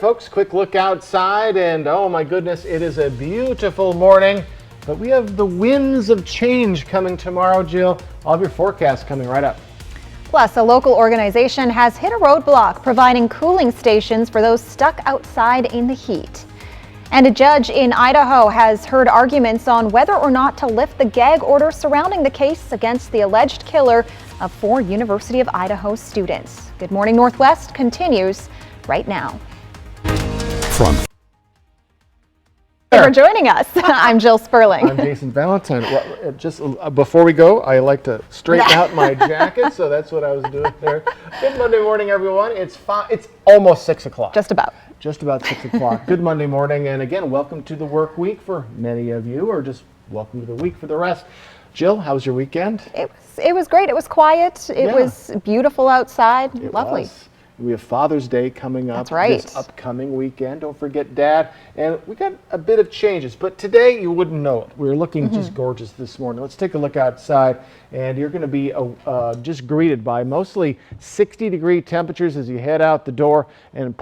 folks, quick look outside and oh my goodness, it is a beautiful morning, but we have the winds of change coming tomorrow, Jill. All of your forecasts coming right up. Plus, a local organization has hit a roadblock providing cooling stations for those stuck outside in the heat. And a judge in Idaho has heard arguments on whether or not to lift the gag order surrounding the case against the alleged killer of 4 University of Idaho students. Good Morning Northwest continues right now. Thank you for joining us. I'm Jill Sperling. I'm Jason Valentine. Well, just before we go, I like to straighten out my jacket, so that's what I was doing there. Good Monday morning, everyone. It's almost 6 o'clock. Just about 6 o'clock. Good Monday morning, and again, welcome to the work week for many of you, or just welcome to the week for the rest. Jill, how was your weekend? It was great. It was quiet. It was beautiful outside. Lovely. We have Father's Day coming up. That's right. This upcoming weekend. Don't forget Dad. And we got a bit of changes, but today you wouldn't know it. We're looking just gorgeous this morning. Let's take a look outside, and you're going to be just greeted by mostly 60-degree temperatures as you head out the door, and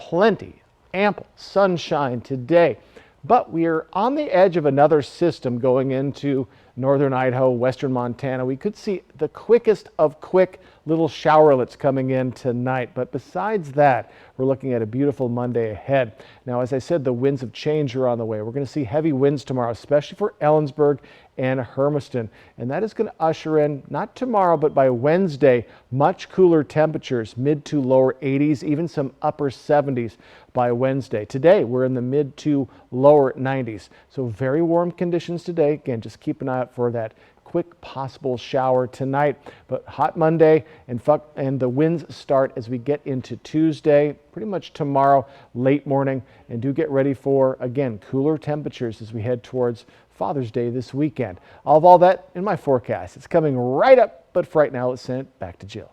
ample sunshine today. But we are on the edge of another system going into northern Idaho, western Montana. We could see the quickest of quick little showerlets coming in tonight. But besides that, we're looking at a beautiful Monday ahead. Now, as I said, the winds of change are on the way. We're going to see heavy winds tomorrow, especially for Ellensburg and Hermiston. And that is going to usher in, not tomorrow, but by Wednesday, much cooler temperatures, mid to lower 80s, even some upper 70s by Wednesday. Today, we're in the mid to lower 90s. So very warm conditions today. Again, just keep an eye out for that quick possible shower tonight, but hot Monday, and the winds start as we get into Tuesday, pretty much tomorrow, late morning, and do get ready for, again, cooler temperatures as we head towards Father's Day this weekend. All that in my forecast. It's coming right up, but for right now, let's send it back to Jill.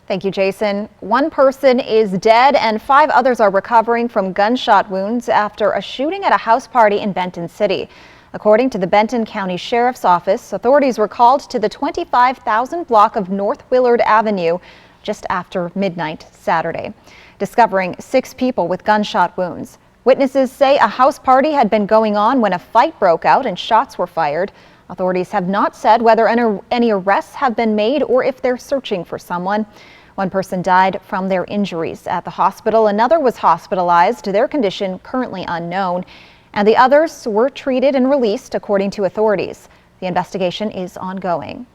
Thank you, Jason. 1 person is dead and 5 others are recovering from gunshot wounds after a shooting at a house party in Benton City. According to the Benton County Sheriff's Office, authorities were called to the 25,000 block of North Willard Avenue just after midnight Saturday, discovering 6 people with gunshot wounds. Witnesses say a house party had been going on when a fight broke out and shots were fired. Authorities have not said whether any arrests have been made or if they're searching for someone. 1 person died from their injuries at the hospital. Another was hospitalized, their condition currently unknown, and the others were treated and released according to authorities. The investigation is ongoing.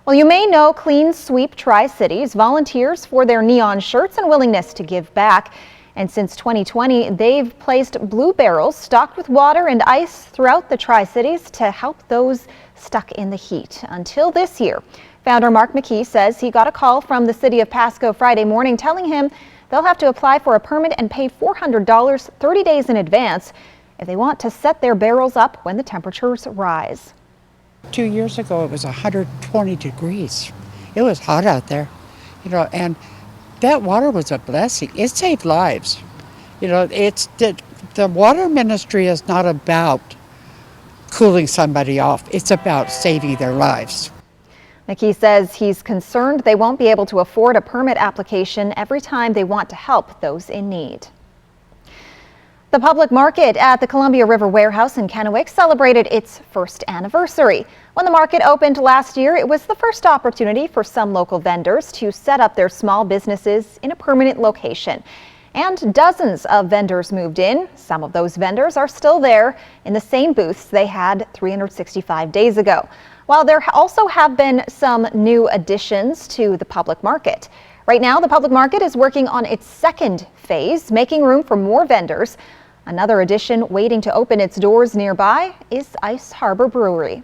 Well, you may know Clean Sweep Tri-Cities volunteers for their neon shirts and willingness to give back. And since 2020, they've placed blue barrels stocked with water and ice throughout the Tri-Cities to help those stuck in the heat. Until this year, founder Mark McKee says he got a call from the city of Pasco Friday morning telling him they'll have to apply for a permit and pay $400 30 days in advance if they want to set their barrels up when the temperatures rise. 2 years ago, it was 120 degrees. It was hot out there, and that water was a blessing. It saved lives. It's the water ministry is not about cooling somebody off. It's about saving their lives. McKee says he's concerned they won't be able to afford a permit application every time they want to help those in need. The public market at the Columbia River Warehouse in Kennewick celebrated its 1st anniversary. When the market opened last year, it was the first opportunity for some local vendors to set up their small businesses in a permanent location. And dozens of vendors moved in. Some of those vendors are still there in the same booths they had 365 days ago. While there also have been some new additions to the public market. Right now, the public market is working on its 2nd phase, making room for more vendors. Another addition waiting to open its doors nearby is Ice Harbor Brewery.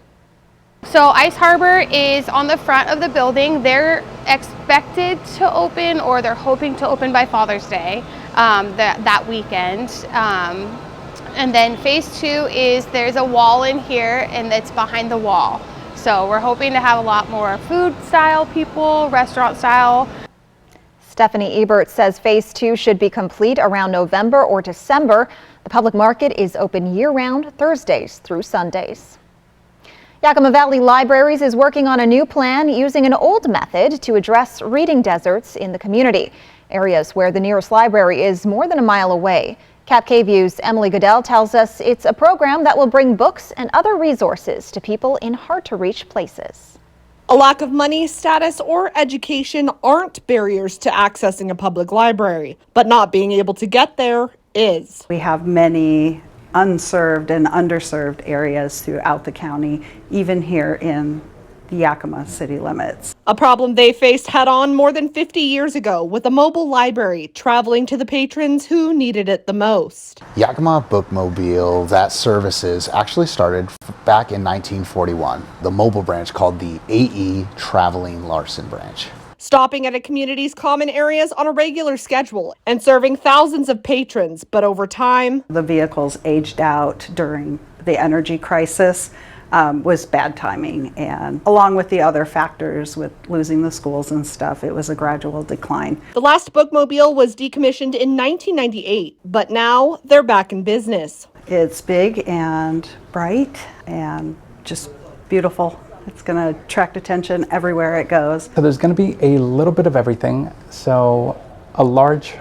So Ice Harbor is on the front of the building. They're expected to open, or they're hoping to open by Father's Day that weekend. And then phase 2 is there's a wall in here and it's behind the wall. So we're hoping to have a lot more food style people, restaurant style. Stephanie Ebert says phase 2 should be complete around November or December. The public market is open year-round, Thursdays through Sundays. Yakima Valley Libraries is working on a new plan using an old method to address reading deserts in the community. areas where the nearest library is more than a mile away. Cap KVUE's Emily Goodell tells us it's a program that will bring books and other resources to people in hard-to-reach places. A lack of money, status, or education aren't barriers to accessing a public library, but not being able to get there is. We have many unserved and underserved areas throughout the county, even here in the Yakima city limits. A problem they faced head-on more than 50 years ago with a mobile library traveling to the patrons who needed it the most. Yakima Bookmobile, that services actually started back in 1941. The mobile branch called the AE Traveling Larson branch. Stopping at a community's common areas on a regular schedule and serving thousands of patrons, but over time, The vehicles aged out during the energy crisis. Was bad timing, and along with the other factors with losing the schools and stuff, it was a gradual decline. the last Bookmobile was decommissioned in 1998, but now they're back in business. It's big and bright and just beautiful. It's going to attract attention everywhere it goes. So there's going to be a little bit of everything. So a large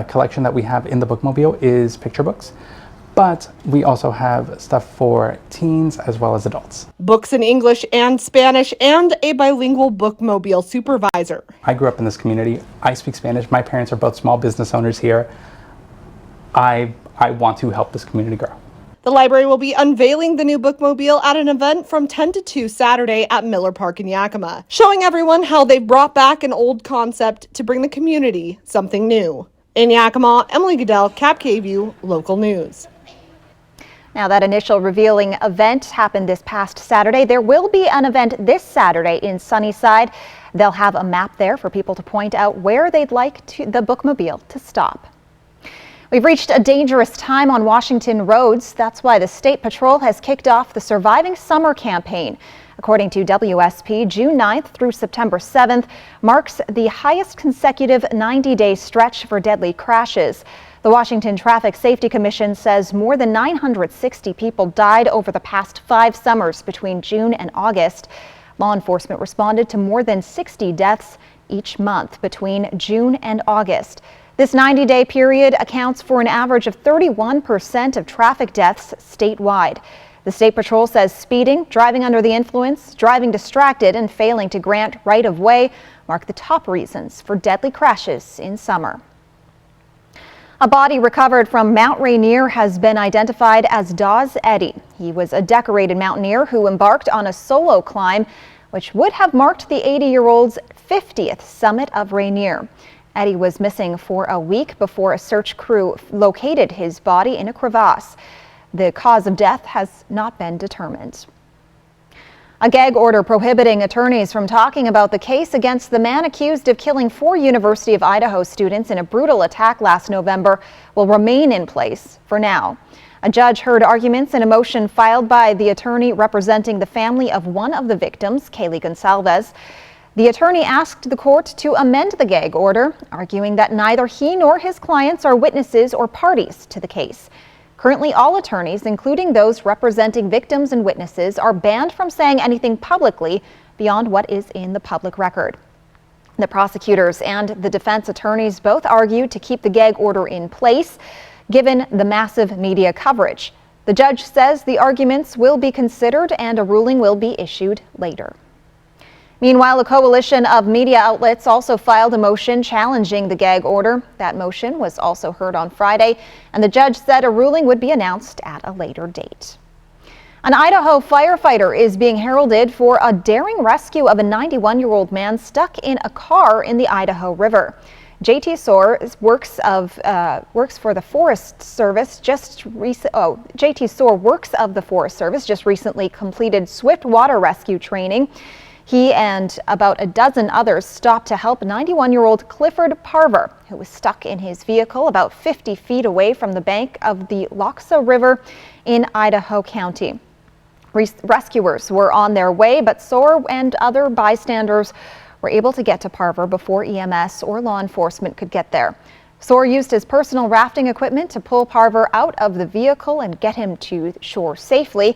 collection that we have in the Bookmobile is picture books. But we also have stuff for teens as well as adults. Books in English and Spanish, and a bilingual Bookmobile supervisor. I grew up in this community. I speak Spanish. My parents are both small business owners here. I want to help this community grow. The library will be unveiling the new Bookmobile at an event from 10 to 2 Saturday at Miller Park in Yakima, showing everyone how they've brought back an old concept to bring the community something new. In Yakima, Emily Goodell, Cap KVUE, Local News. Now, that initial revealing event happened this past Saturday. There will be an event this Saturday in Sunnyside. They'll have a map there for people to point out where they'd like the Bookmobile to stop. We've reached a dangerous time on Washington roads. That's why the State Patrol has kicked off the Surviving Summer campaign. According to WSP, June 9th through September 7th marks the highest consecutive 90-day stretch for deadly crashes. The Washington Traffic Safety Commission says more than 960 people died over the past 5 summers between June and August. Law enforcement responded to more than 60 deaths each month between June and August. This 90-day period accounts for an average of 31% of traffic deaths statewide. The State Patrol says speeding, driving under the influence, driving distracted, and failing to grant right-of-way mark the top reasons for deadly crashes in summer. A body recovered from Mount Rainier has been identified as Dawes Eddy. He was a decorated mountaineer who embarked on a solo climb, which would have marked the 80-year-old's 50th summit of Rainier. Eddy was missing for a week before a search crew located his body in a crevasse. The cause of death has not been determined. A gag order prohibiting attorneys from talking about the case against the man accused of killing 4 University of Idaho students in a brutal attack last November will remain in place for now. A judge heard arguments in a motion filed by the attorney representing the family of one of the victims, Kaylee Gonsalves. The attorney asked the court to amend the gag order, arguing that neither he nor his clients are witnesses or parties to the case. Currently, all attorneys, including those representing victims and witnesses, are banned from saying anything publicly beyond what is in the public record. The prosecutors and the defense attorneys both argued to keep the gag order in place, given the massive media coverage. The judge says the arguments will be considered and a ruling will be issued later. Meanwhile, a coalition of media outlets also filed a motion challenging the gag order. That motion was also heard on Friday, and the judge said a ruling would be announced at a later date. An Idaho firefighter is being heralded for a daring rescue of a 91-year-old man stuck in a car in the Idaho River. JT Soar works for the Forest Service. JT Soar works of the Forest Service just recently completed swift water rescue training. He and about a dozen others stopped to help 91-year-old Clifford Parver, who was stuck in his vehicle about 50 feet away from the bank of the Loxa River in Idaho County. Rescuers were on their way, but Soar and other bystanders were able to get to Parver before EMS or law enforcement could get there. Soar used his personal rafting equipment to pull Parver out of the vehicle and get him to shore safely.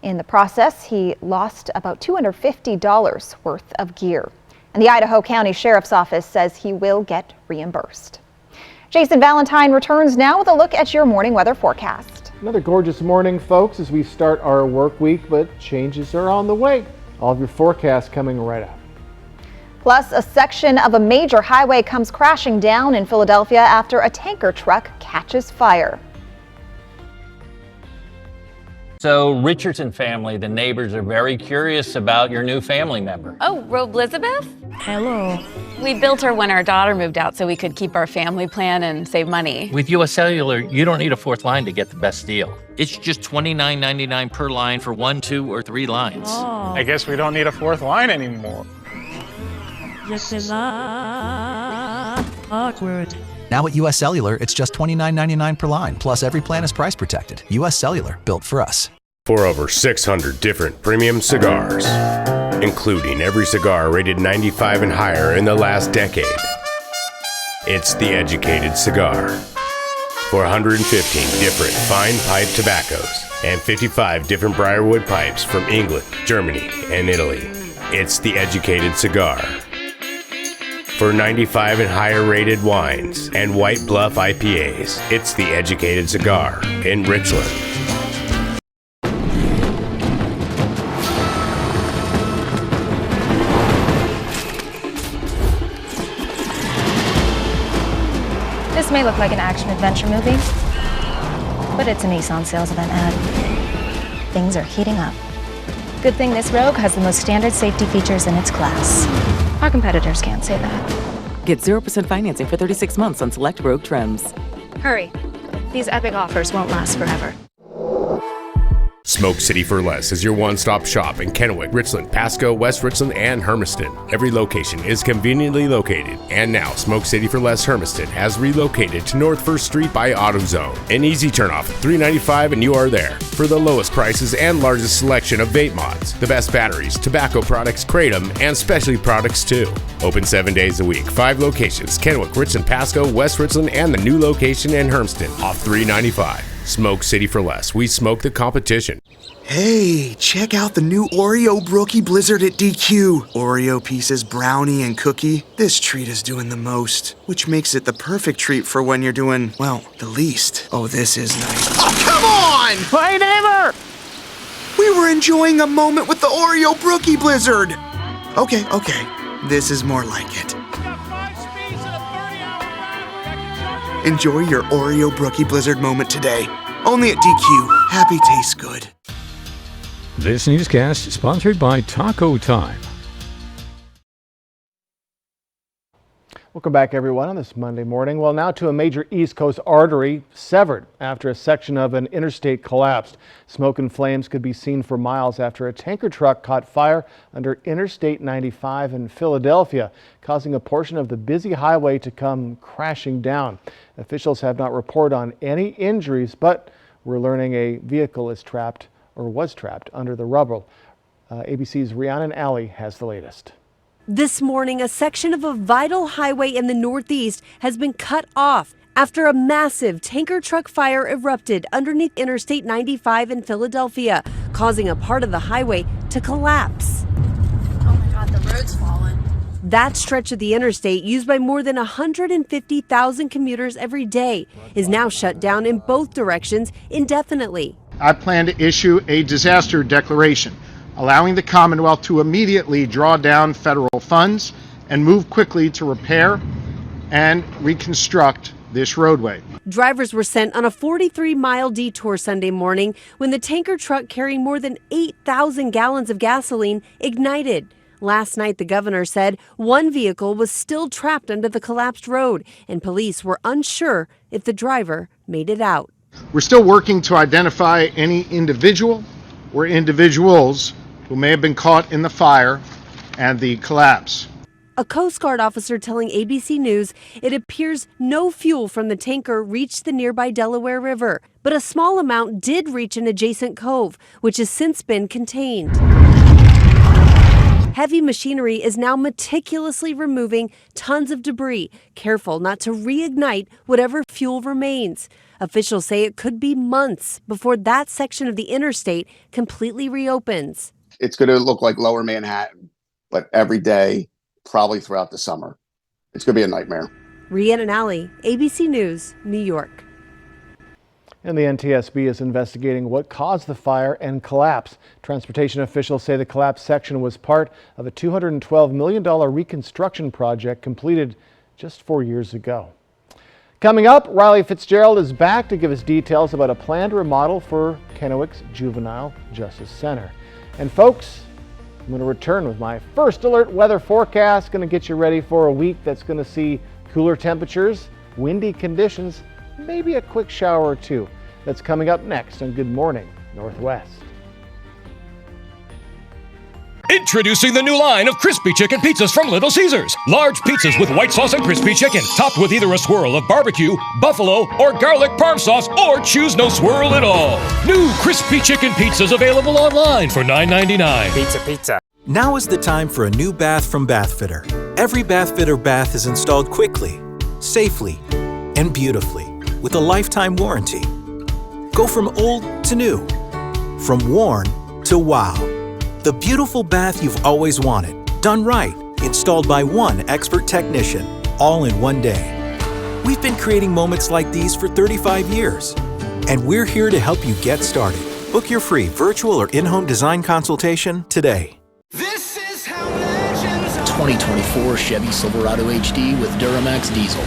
In the process, he lost about $250 worth of gear. And the Idaho County Sheriff's Office says he will get reimbursed. Jason Valentine returns now with a look at your morning weather forecast. Another gorgeous morning, folks, as we start our work week, but changes are on the way. All of your forecasts coming right up. Plus, a section of a major highway comes crashing down in Philadelphia after a tanker truck catches fire. So, Richardson family, the neighbors are very curious about your new family member. Oh, Robe Elizabeth? Hello. We built her when our daughter moved out so we could keep our family plan and save money. With US Cellular, you don't need a fourth line to get the best deal. It's just $29.99 per line for 1, 2, or 3 lines. Oh. I guess we don't need a fourth line anymore. This is awkward. Now at US Cellular, it's just $29.99 per line, plus every plan is price protected. US Cellular, built for us. For over 600 different premium cigars, including every cigar rated 95 and higher in the last decade, it's The Educated Cigar. For 115 different fine pipe tobaccos and 55 different Briarwood pipes from England, Germany, and Italy, it's The Educated Cigar. For 95 and higher rated wines and White Bluff IPAs, it's The Educated Cigar in Richland. This may look like an action-adventure movie, but it's a Nissan sales event ad. Things are heating up. Good thing this Rogue has the most standard safety features in its class. Our competitors can't say that. Get 0% financing for 36 months on select Rogue trims. Hurry. These epic offers won't last forever. Smoke City for Less is your one-stop shop in Kennewick, Richland, Pasco, West Richland, and Hermiston. Every location is conveniently located, and now Smoke City for Less Hermiston has relocated to North 1st Street by AutoZone. An easy turnoff at $3.95 and you are there. For the lowest prices and largest selection of vape mods, the best batteries, tobacco products, kratom, and specialty products too. Open 7 days a week, 5 locations, Kennewick, Richland, Pasco, West Richland, and the new location in Hermiston, off $3.95. Smoke City for Less. We smoke the competition. Hey, check out the new Oreo Brookie Blizzard at DQ. Oreo pieces, brownie, and cookie. This treat is doing the most, which makes it the perfect treat for when you're doing, well, the least. Oh, this is nice. Oh, come on! Hey, neighbor! We were enjoying a moment with the Oreo Brookie Blizzard. Okay. This is more like it. Enjoy your Oreo Brookie Blizzard moment today. Only at DQ. Happy tastes good. This newscast is sponsored by Taco Time. Welcome back, everyone, on this Monday morning. Well, now to a major East Coast artery severed after a section of an interstate collapsed. Smoke and flames could be seen for miles after a tanker truck caught fire under Interstate 95 in Philadelphia, causing a portion of the busy highway to come crashing down. Officials have not reported on any injuries, but we're learning a vehicle is trapped or was trapped under the rubble. ABC's Rhiannon Alley has the latest. This morning, a section of a vital highway in the Northeast has been cut off after a massive tanker truck fire erupted underneath Interstate 95 in Philadelphia, causing a part of the highway to collapse. Oh my God, the road's fallen. That stretch of the interstate, used by more than 150,000 commuters every day, is now shut down in both directions indefinitely. I plan to issue a disaster declaration, allowing the Commonwealth to immediately draw down federal funds and move quickly to repair and reconstruct this roadway. Drivers were sent on a 43-mile detour Sunday morning when the tanker truck carrying more than 8,000 gallons of gasoline ignited. Last night, the governor said one vehicle was still trapped under the collapsed road, and police were unsure if the driver made it out. We're still working to identify any individual or individuals who may have been caught in the fire and the collapse. A Coast Guard officer telling ABC News it appears no fuel from the tanker reached the nearby Delaware River, but a small amount did reach an adjacent cove, which has since been contained. Heavy machinery is now meticulously removing tons of debris, careful not to reignite whatever fuel remains. Officials say it could be months before that section of the interstate completely reopens. It's going to look like Lower Manhattan, but every day probably throughout the summer. It's going to be a nightmare. Rhiannon Alley, ABC News, New York. And the NTSB is investigating what caused the fire and collapse. Transportation officials say the collapsed section was part of a $212 million reconstruction project completed just 4 years ago. Coming up, Riley Fitzgerald is back to give us details about a planned remodel for Kennewick's Juvenile Justice Center. And folks, I'm going to return with my first alert weather forecast. Going to get you ready for a week that's going to see cooler temperatures, windy conditions, maybe a quick shower or two. That's coming up next on Good Morning Northwest. Introducing the new line of crispy chicken pizzas from Little Caesars. Large pizzas with white sauce and crispy chicken, topped with either a swirl of barbecue, buffalo, or garlic parm sauce, or choose no swirl at all. New crispy chicken pizzas available online for $9.99. Pizza. Now is the time for a new bath from Bathfitter. Every Bathfitter bath is installed quickly, safely, and beautifully with a lifetime warranty. Go from old to new, from worn to wow. The beautiful bath you've always wanted, done right, installed by one expert technician, all in one day. We've been creating moments like these for 35 years, and we're here to help you get started. Book your free virtual or in-home design consultation today. 2024 Chevy Silverado HD with Duramax diesel.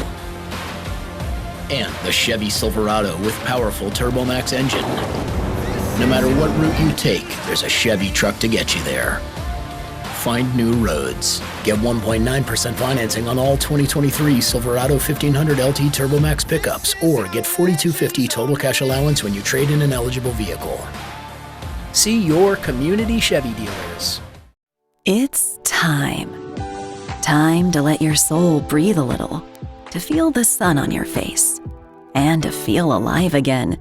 And the Chevy Silverado with powerful TurboMax engine. No matter what route you take, there's a Chevy truck to get you there. Find new roads. Get 1.9% financing on all 2023 Silverado 1500 LT TurboMax pickups, or get $4,250 total cash allowance when you trade in an eligible vehicle. See your community Chevy dealers. It's time. Time to let your soul breathe a little, to feel the sun on your face, and to feel alive again.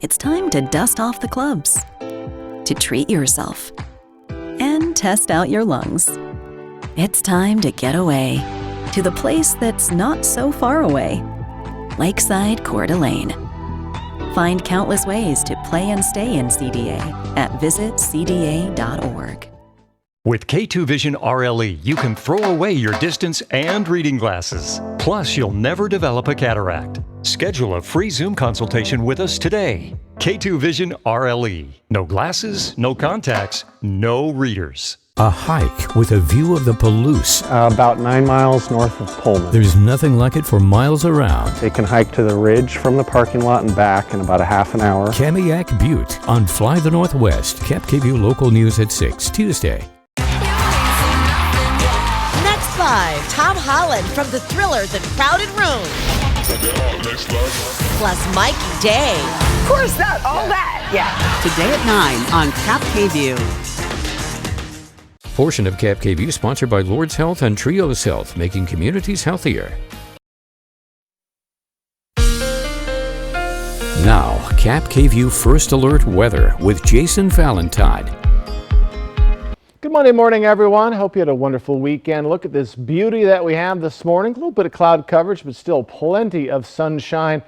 It's time to dust off the clubs, to treat yourself, and test out your lungs. It's time to get away to the place that's not so far away, Lakeside Coeur d'Alene. Find countless ways to play and stay in CDA at visitcda.org. With K2 Vision RLE, you can throw away your distance and reading glasses. Plus, you'll never develop a cataract. Schedule a free Zoom consultation with us today. K2 Vision RLE. No glasses, no contacts, no readers. A hike with a view of the Palouse. About 9 miles north of Pullman. There's nothing like it for miles around. They can hike to the ridge from the parking lot and back in about a half an hour. Kamiak Butte on Fly the Northwest. KapKVU Local News at 6, Tuesday. Next 5, Tom Holland from the Thriller The Crowded Room. Plus Mikey Day. Of course, that, all that, yeah. Today at 9 on KapKVU. Portion of KapKVU sponsored by Lord's Health and Trios Health, making communities healthier. Now, KapKVU First Alert Weather with Jason Valentine. Good Monday morning, everyone. Hope you had a wonderful weekend. Look at this beauty that we have this morning. A little bit of cloud coverage, but still plenty of sunshine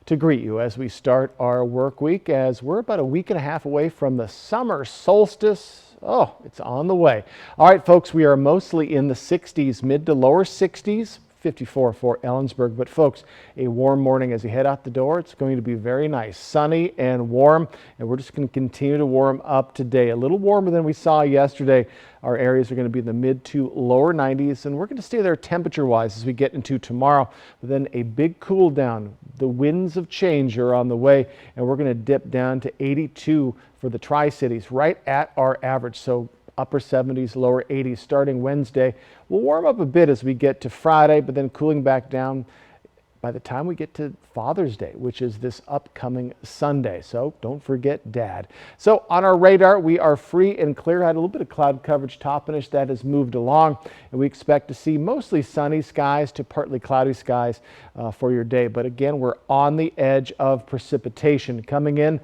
to greet you as we start our work week, as we're about a week and a half away from the summer solstice. Oh, it's on the way. All right, folks, we are mostly in the 60s, mid to lower 60s. 54 for Ellensburg. But folks, a warm morning as you head out the door. It's going to be very nice, sunny and warm, and we're just going to continue to warm up today. A little warmer than we saw yesterday. Our areas are going to be in the mid to lower 90s, and we're going to stay there temperature-wise as we get into tomorrow. But then a big cool down. The winds of change are on the way, and we're going to dip down to 82 for the Tri-Cities, right at our average. So upper 70s, lower 80s starting Wednesday. We'll warm up a bit as we get to Friday, but then cooling back down by the time we get to Father's Day, which is this upcoming Sunday. So don't forget Dad. So on our radar, we are free and clear. Had a little bit of cloud coverage, top-ish, that has moved along, and we expect to see mostly sunny skies to partly cloudy skies for your day. But again, we're on the edge of precipitation coming in.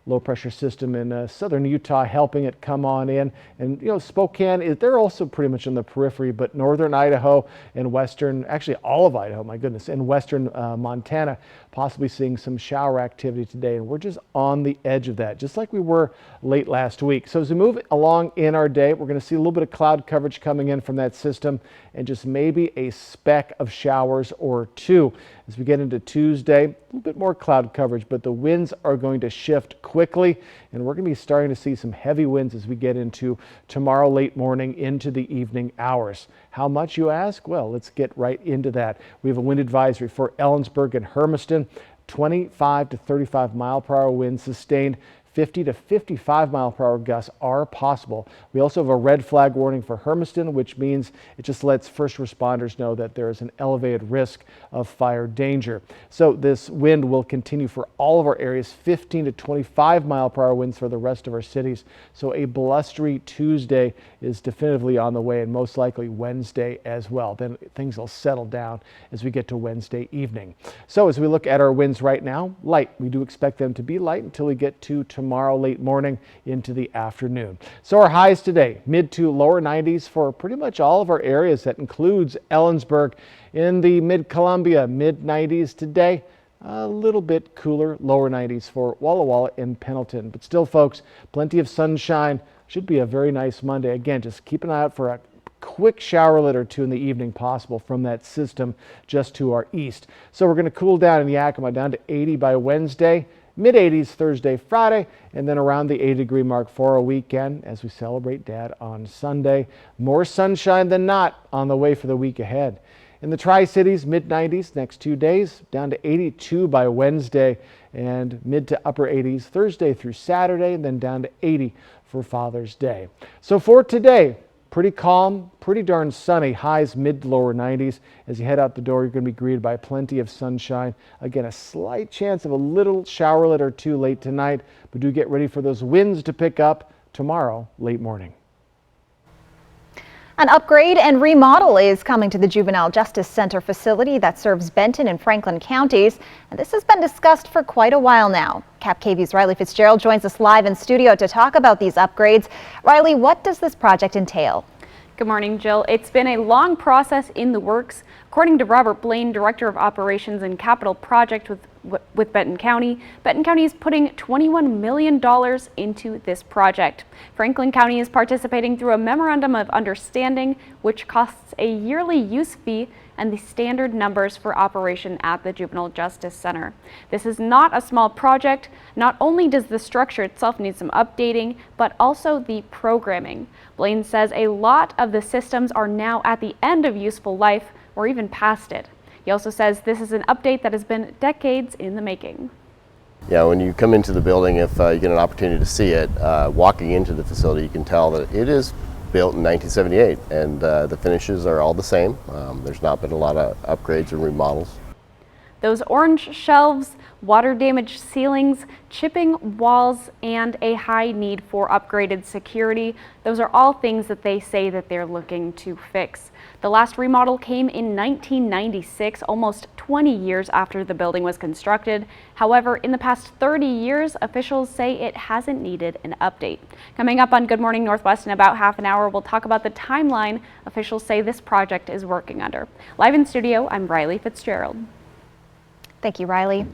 Low pressure system in southern Utah helping it come on in. And you know, Spokane, they're also pretty much on the periphery, but northern Idaho and western, actually all of Idaho, my goodness, and western Montana, possibly seeing some shower activity today, and we're just on the edge of that, just like we were late last week. So as we move along in our day, we're going to see a little bit of cloud coverage coming in from that system and just maybe a speck of showers or two. As we get into Tuesday, a little bit more cloud coverage, but the winds are going to shift quickly, and we're going to be starting to see some heavy winds as we get into tomorrow late morning into the evening hours. How much, you ask? Well, let's get right into that. We have a wind advisory for Ellensburg and Hermiston, 25 to 35 mile per hour winds sustained. 50 to 55 mile per hour gusts are possible. We also have a red flag warning for Hermiston, which means it just lets first responders know that there is an elevated risk of fire danger. So this wind will continue for all of our areas, 15 to 25 mile per hour winds for the rest of our cities. So a blustery Tuesday is definitively on the way, and most likely Wednesday as well. Then things will settle down as we get to Wednesday evening. So as we look at our winds right now, light. We do expect them to be light until we get to tomorrow late morning into the afternoon. So our highs today, mid to lower 90s for pretty much all of our areas. That includes Ellensburg. In the mid-Columbia, mid 90s today. A little bit cooler, lower 90s for Walla Walla and Pendleton. But still, folks, plenty of sunshine. Should be a very nice Monday. Again, just keep an eye out for a quick showerlet or two in the evening possible from that system just to our east. So we're going to cool down in Yakima down to 80 by Wednesday. Mid-80s Thursday, Friday, and then around the 80-degree mark for a weekend as we celebrate Dad on Sunday. More sunshine than not on the way for the week ahead. In the Tri-Cities, mid-90s next 2 days, down to 82 by Wednesday, and mid to upper 80s Thursday through Saturday, and then down to 80 for Father's Day. So for today, pretty calm, pretty darn sunny, highs mid to lower 90s. As you head out the door, you're going to be greeted by plenty of sunshine. Again, a slight chance of a little showerlet or two late tonight, but do get ready for those winds to pick up tomorrow late morning. An upgrade and remodel is coming to the Juvenile Justice Center facility that serves Benton and Franklin counties. And this has been discussed for quite a while now. Cap KVU's Riley Fitzgerald joins us live in studio to talk about these upgrades. Riley, what does this project entail? Good morning, Jill. It's been a long process in the works. According to Robert Blaine, Director of Operations and Capital Project with Benton County is putting $21 million into this project. Franklin County is participating through a memorandum of understanding, which costs a yearly use fee and the standard numbers for operation at the Juvenile Justice Center. This is not a small project. Not only does the structure itself need some updating, but also the programming. Blaine says a lot of the systems are now at the end of useful life or even past it. He also says this is an update that has been decades in the making. Yeah, when you come into the building, if you get an opportunity to see it, walking into the facility, you can tell that it is built in 1978, and the finishes are all the same. There's not been a lot of upgrades or remodels. Those orange shelves, water damaged ceilings, chipping walls, and a high need for upgraded security. Those are all things that they say that they're looking to fix. The last remodel came in 1996, almost 20 years after the building was constructed. However, in the past 30 years, officials say it hasn't needed an update. Coming up on Good Morning Northwest in about half an hour, we'll talk about the timeline officials say this project is working under. Live in studio, I'm Riley Fitzgerald. Thank you, Riley.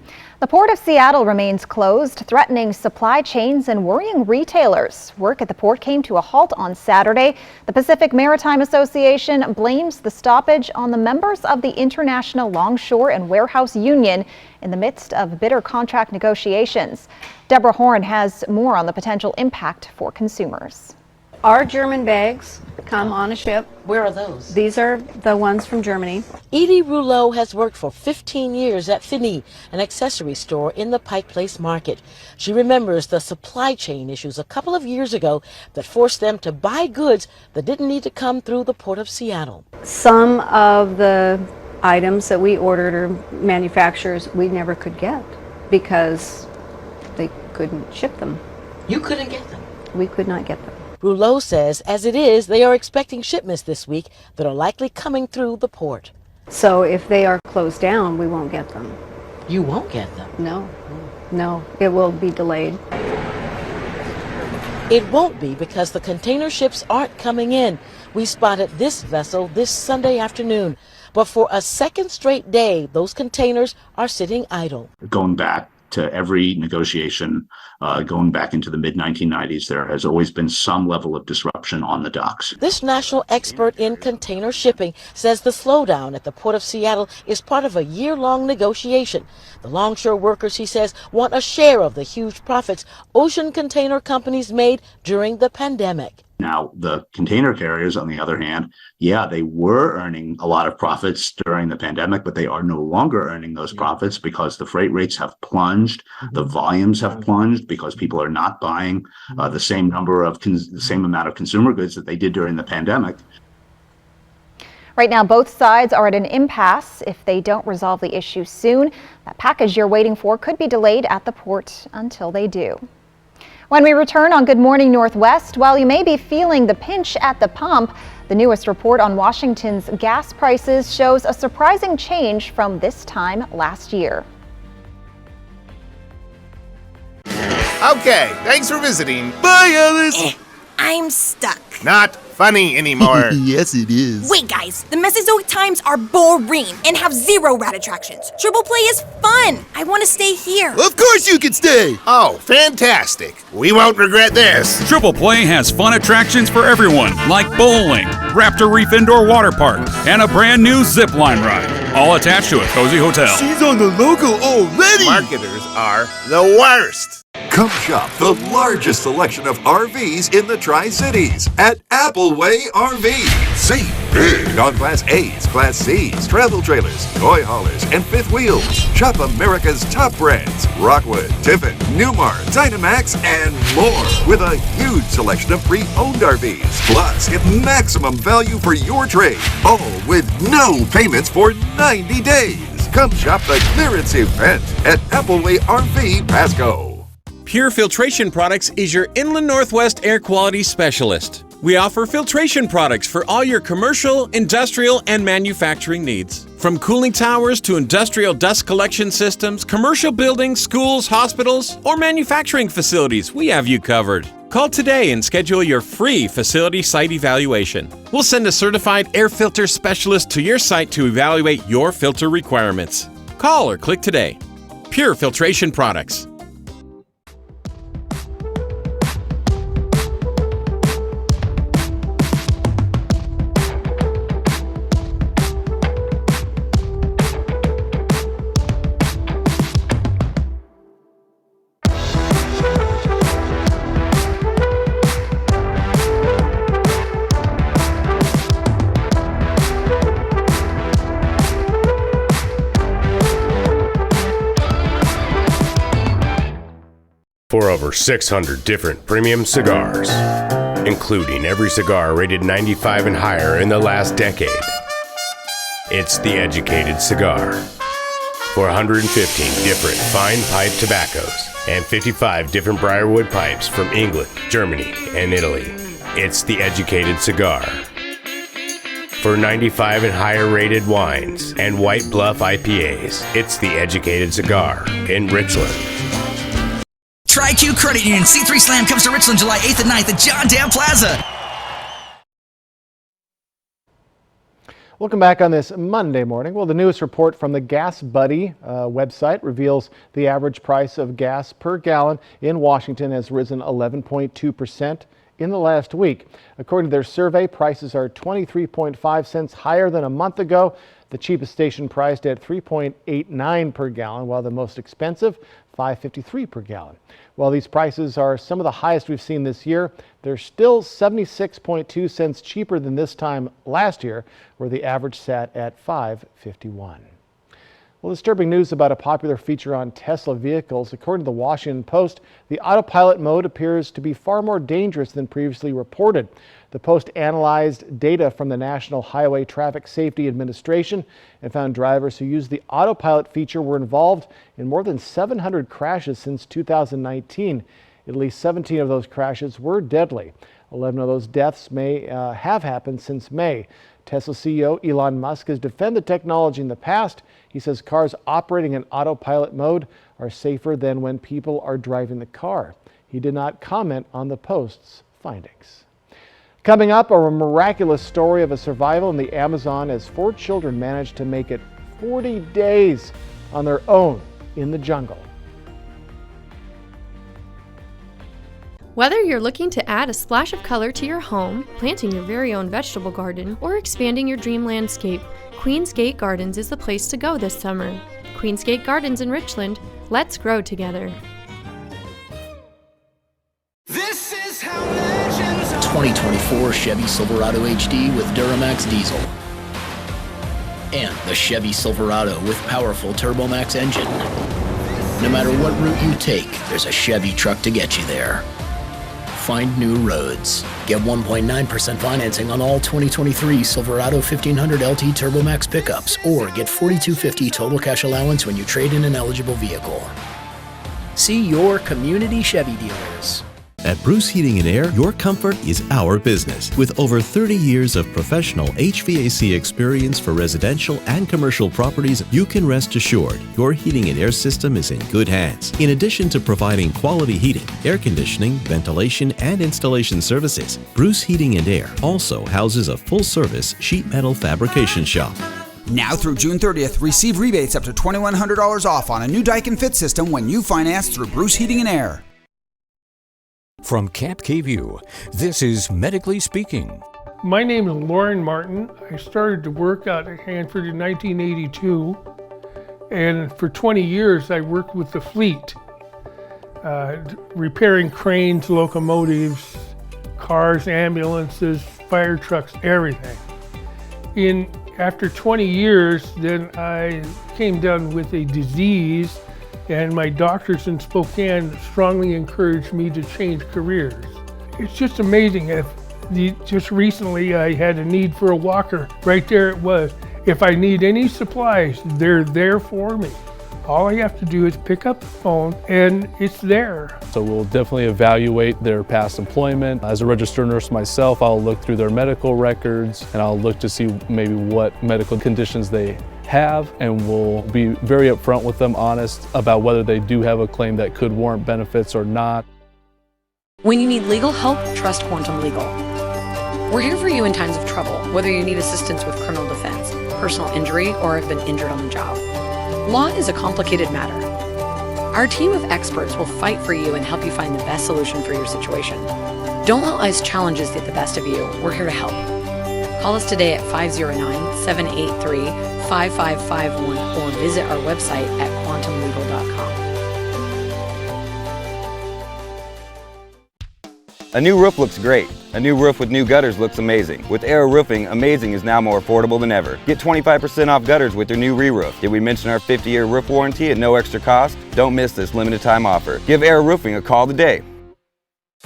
The Port of Seattle remains closed, threatening supply chains and worrying retailers. Work at the port came to a halt on Saturday. The Pacific Maritime Association blames the stoppage on the members of the International Longshore and Warehouse Union in the midst of bitter contract negotiations. Deborah Horn has more on the potential impact for consumers. Our German bags come on a ship. Where are those? These are the ones from Germany. Edie Rouleau has worked for 15 years at Fini, an accessory store in the Pike Place Market. She remembers the supply chain issues a couple of years ago that forced them to buy goods that didn't need to come through the Port of Seattle. Some of the items that we ordered or manufacturers we never could get because they couldn't ship them. You couldn't get them? We could not get them. Rouleau says, as it is, they are expecting shipments this week that are likely coming through the port. So if they are closed down, we won't get them. You won't get them? No. No, it will be delayed. It won't be because the container ships aren't coming in. We spotted this vessel this Sunday afternoon. But for a second straight day, those containers are sitting idle. Going back to every negotiation, going back into the mid-1990s, there has always been some level of disruption on the docks. This national expert in container shipping says the slowdown at the Port of Seattle is part of a year-long negotiation. The longshore workers, he says, want a share of the huge profits ocean container companies made during the pandemic. Now, the container carriers, on the other hand, yeah, they were earning a lot of profits during the pandemic, but they are no longer earning those profits because the freight rates have plunged, the volumes have plunged because people are not buying the same number of the same amount of consumer goods that they did during the pandemic. Right now, both sides are at an impasse. If they don't resolve the issue soon, that package you're waiting for could be delayed at the port until they do. When we return on Good Morning Northwest, while you may be feeling the pinch at the pump, the newest report on Washington's gas prices shows a surprising change from this time last year. Okay, thanks for visiting. Bye, Alice. I'm stuck. Not funny anymore. Yes, it is. Wait, guys, the Mesozoic times are boring and have zero rad attractions. Triple play is fun. I want to stay here. Of course you can stay. Oh, fantastic. We won't regret this. Triple Play has fun attractions for everyone, like bowling, Raptor Reef Indoor Water Park, and a brand new zip line ride, all attached to a cozy hotel. She's on the logo already. Marketers are the worst. Come shop the largest selection of RVs in the Tri-Cities at Appleway RV. Save big on Class A's, Class C's, travel trailers, toy haulers, and fifth wheels. Shop America's top brands, Rockwood, Tiffin, Newmar, Dynamax, and more. With a huge selection of pre-owned RVs. Plus, get maximum value for your trade. All with no payments for 90 days. Come shop the clearance event at Appleway RV Pasco. Pure Filtration Products is your Inland Northwest air quality specialist. We offer filtration products for all your commercial, industrial, and manufacturing needs. From cooling towers to industrial dust collection systems, commercial buildings, schools, hospitals, or manufacturing facilities, we have you covered. Call today and schedule your free facility site evaluation. We'll send a certified air filter specialist to your site to evaluate your filter requirements. Call or click today. Pure Filtration Products. For over 600 different premium cigars, including every cigar rated 95 and higher in the last decade. It's The Educated Cigar. For 115 different fine pipe tobaccos and 55 different Briarwood pipes from England, Germany, and Italy. It's The Educated Cigar. For 95 and higher rated wines and White Bluff IPAs, it's The Educated Cigar in Richland. Tri-Q Credit Union C3 Slam comes to Richland July 8th and 9th at John Dam Plaza. Welcome back on this Monday morning. Well, the newest report from the Gas Buddy website reveals the average price of gas per gallon in Washington has risen 11.2% in the last week. According to their survey, prices are 23.5 cents higher than a month ago. The cheapest station priced at $3.89 per gallon, while the most expensive, $5.53 per gallon. While these prices are some of the highest we've seen this year, they're still 76.2 cents cheaper than this time last year, where the average sat at $5.51. Well, disturbing news about a popular feature on Tesla vehicles. According to the Washington Post, the autopilot mode appears to be far more dangerous than previously reported. The Post analyzed data from the National Highway Traffic Safety Administration and found drivers who used the autopilot feature were involved in more than 700 crashes since 2019. At least 17 of those crashes were deadly. 11 of those deaths may have happened since May. Tesla CEO Elon Musk has defended the technology in the past. He says cars operating in autopilot mode are safer than when people are driving the car. He did not comment on the Post's findings. Coming up, a miraculous story of a survival in the Amazon as 4 children managed to make it 40 days on their own in the jungle. Whether you're looking to add a splash of color to your home, planting your very own vegetable garden, or expanding your dream landscape, Queen's Gate Gardens is the place to go this summer. Queen's Gate Gardens in Richland, let's grow together. This is how legends 2024 Chevy Silverado HD with Duramax diesel. And the Chevy Silverado with powerful TurboMax engine. No matter what route you take, there's a Chevy truck to get you there. Find new roads. Get 1.9% financing on all 2023 Silverado 1500 LT TurboMax pickups, or get $4,250 total cash allowance when you trade in an eligible vehicle. See your community Chevy dealers. At Bruce Heating and Air, your comfort is our business. With over 30 years of professional HVAC experience for residential and commercial properties, you can rest assured your heating and air system is in good hands. In addition to providing quality heating, air conditioning, ventilation, and installation services, Bruce Heating and Air also houses a full-service sheet metal fabrication shop. Now through June 30th, receive rebates up to $2,100 off on a new Daikin Fit system when you finance through Bruce Heating and Air. From Camp KView, this is Medically Speaking. My name is Lauren Martin. I started to work out at Hanford in 1982, and for 20 years I worked with the fleet, repairing cranes, locomotives, cars, ambulances, fire trucks, everything. After 20 years, then I came down with a disease, and my doctors in Spokane strongly encouraged me to change careers. It's just amazing. Just recently I had a need for a walker. Right there it was. If I need any supplies, they're there for me. All I have to do is pick up the phone and it's there. So we'll definitely evaluate their past employment. As a registered nurse myself, I'll look through their medical records and I'll look to see maybe what medical conditions they have, and we'll be very upfront with them, honest about whether they do have a claim that could warrant benefits or not. When you need legal help, trust Quantum Legal. We're here for you in times of trouble, whether you need assistance with criminal defense, personal injury, or have been injured on the job. Law is a complicated matter. Our team of experts will fight for you and help you find the best solution for your situation. Don't let life's challenges get the best of you. We're here to help. Call us today at 509-783-5551 or visit our website at quantumlegal.com. A new roof looks great. A new roof with new gutters looks amazing. With Arrow Roofing, amazing is now more affordable than ever. Get 25% off gutters with your new re-roof. Did we mention our 50-year roof warranty at no extra cost? Don't miss this limited time offer. Give Arrow Roofing a call today.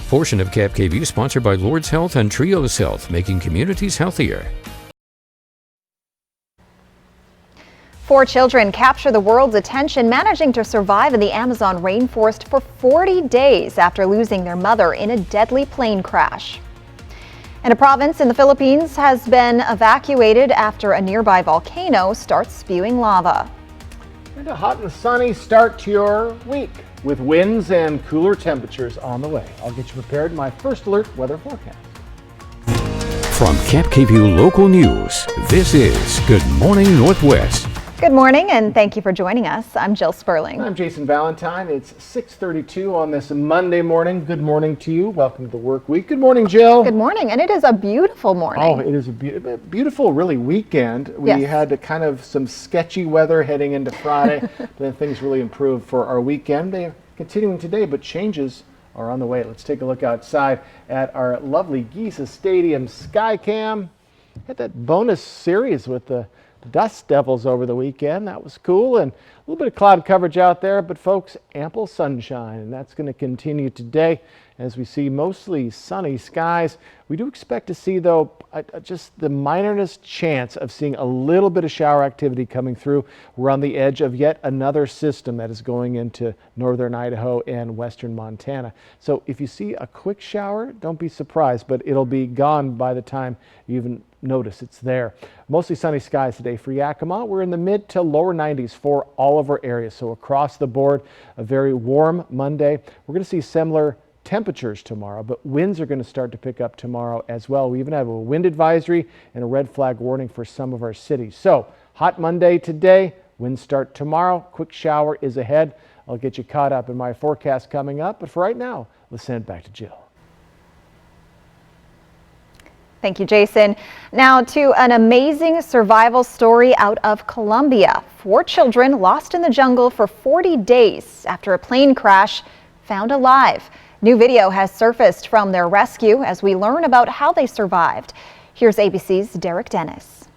Portion of Cap KView sponsored by Lord's Health and Trios Health, making communities healthier. 4 children capture the world's attention, managing to survive in the Amazon rainforest for 40 days after losing their mother in a deadly plane crash. And a province in the Philippines has been evacuated after a nearby volcano starts spewing lava. And a hot and sunny start to your week with winds and cooler temperatures on the way. I'll get you prepared in my first alert weather forecast. From Camp KView Local News, this is Good Morning Northwest. Good morning, and thank you for joining us. I'm Jill Sperling. I'm Jason Valentine. It's 6:32 on this Monday morning. Good morning to you. Welcome to the work week. Good morning, Jill. Good morning, and it is a beautiful morning. Oh, it is a beautiful, really weekend. We had kind of some sketchy weather heading into Friday, but then things really improved for our weekend. They are continuing today, but changes are on the way. Let's take a look outside at our lovely Giza Stadium Skycam. Had that bonus series with the Dust Devils over the weekend. That was cool, and a little bit of cloud coverage out there, but folks, ample sunshine, and that's going to continue today as we see mostly sunny skies. We do expect to see, though, just the minorest chance of seeing a little bit of shower activity coming through. We're on the edge of yet another system that is going into northern Idaho and western Montana. So if you see a quick shower, don't be surprised, but it'll be gone by the time you even notice it's there. Mostly sunny skies today for Yakima. We're in the mid to lower 90s for all of our areas. So across the board, a very warm Monday. We're going to see similar temperatures tomorrow, but winds are going to start to pick up tomorrow as well. We even have a wind advisory and a red flag warning for some of our cities. So hot Monday today, winds start tomorrow. Quick shower is ahead. I'll get you caught up in my forecast coming up, but for right now, let's send it back to Jill. Thank you, Jason. Now to an amazing survival story out of Colombia. 4 children lost in the jungle for 40 days after a plane crash, found alive. New video has surfaced from their rescue as we learn about how they survived. Here's ABC's Derek Dennis.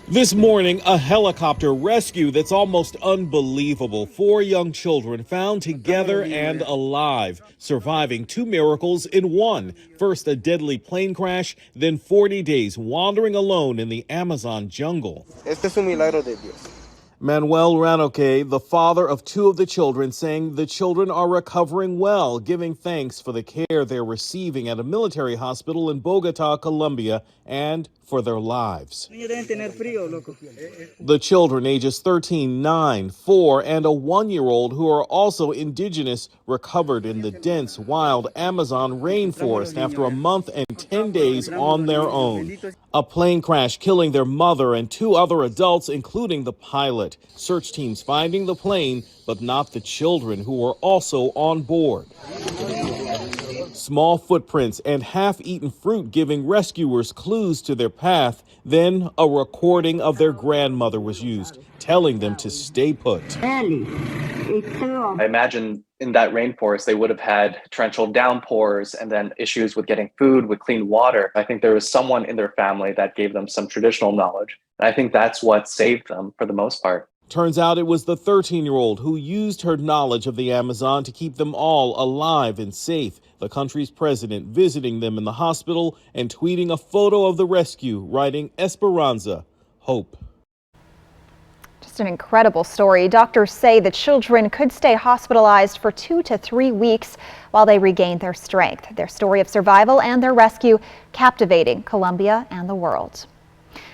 This morning, a helicopter rescue that's almost unbelievable. 4 young children found together and alive, surviving 2 miracles in one. First, a deadly plane crash, then 40 days wandering alone in the Amazon jungle. Este es un milagro de Dios. Manuel Ranoque, the father of 2 of the children, saying the children are recovering well, giving thanks for the care they're receiving at a military hospital in Bogota, Colombia, and for their lives. The children, ages 13, 9, 4, and a 1-year-old who are also indigenous, recovered in the dense, wild Amazon rainforest after a month and 10 days on their own. A plane crash killing their mother and 2 other adults, including the pilot. Search teams finding the plane, but not the children who were also on board. Small footprints and half-eaten fruit giving rescuers clues to their path. Then a recording of their grandmother was used, telling them to stay put. I imagine in that rainforest they would have had torrential downpours and then issues with getting food, with clean water. I think there was someone in their family that gave them some traditional knowledge. And I think that's what saved them for the most part. Turns out it was the 13-year-old who used her knowledge of the Amazon to keep them all alive and safe. The country's president visiting them in the hospital and tweeting a photo of the rescue, writing Esperanza, hope. Just an incredible story. Doctors say the children could stay hospitalized for 2 to 3 weeks while they regain their strength. Their story of survival and their rescue captivating Colombia and the world.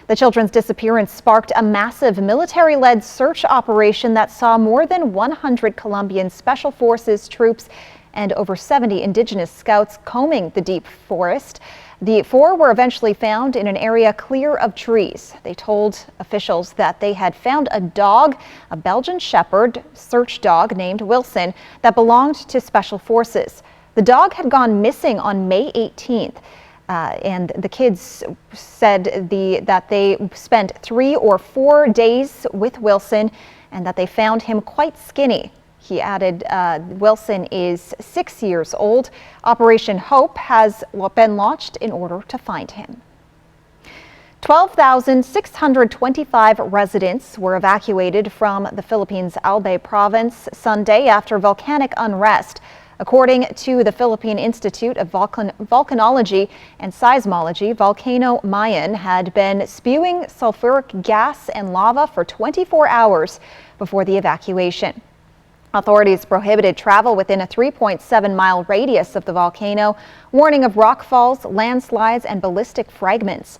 The children's disappearance sparked a massive military-led search operation that saw more than 100 Colombian Special Forces troops and over 70 indigenous scouts combing the deep forest. The 4 were eventually found in an area clear of trees. They told officials that they had found a dog, a Belgian Shepherd search dog named Wilson, that belonged to Special Forces. The dog had gone missing on May 18th. And the kids said that they spent 3 or 4 days with Wilson and that they found him quite skinny. He added Wilson is 6 years old. Operation Hope has been launched in order to find him. 12,625 residents were evacuated from the Philippines' Albay province Sunday after volcanic unrest. According to the Philippine Institute of Volcanology and Seismology, Volcano Mayon had been spewing sulfuric gas and lava for 24 hours before the evacuation. Authorities prohibited travel within a 3.7-mile radius of the volcano, warning of rockfalls, landslides, and ballistic fragments.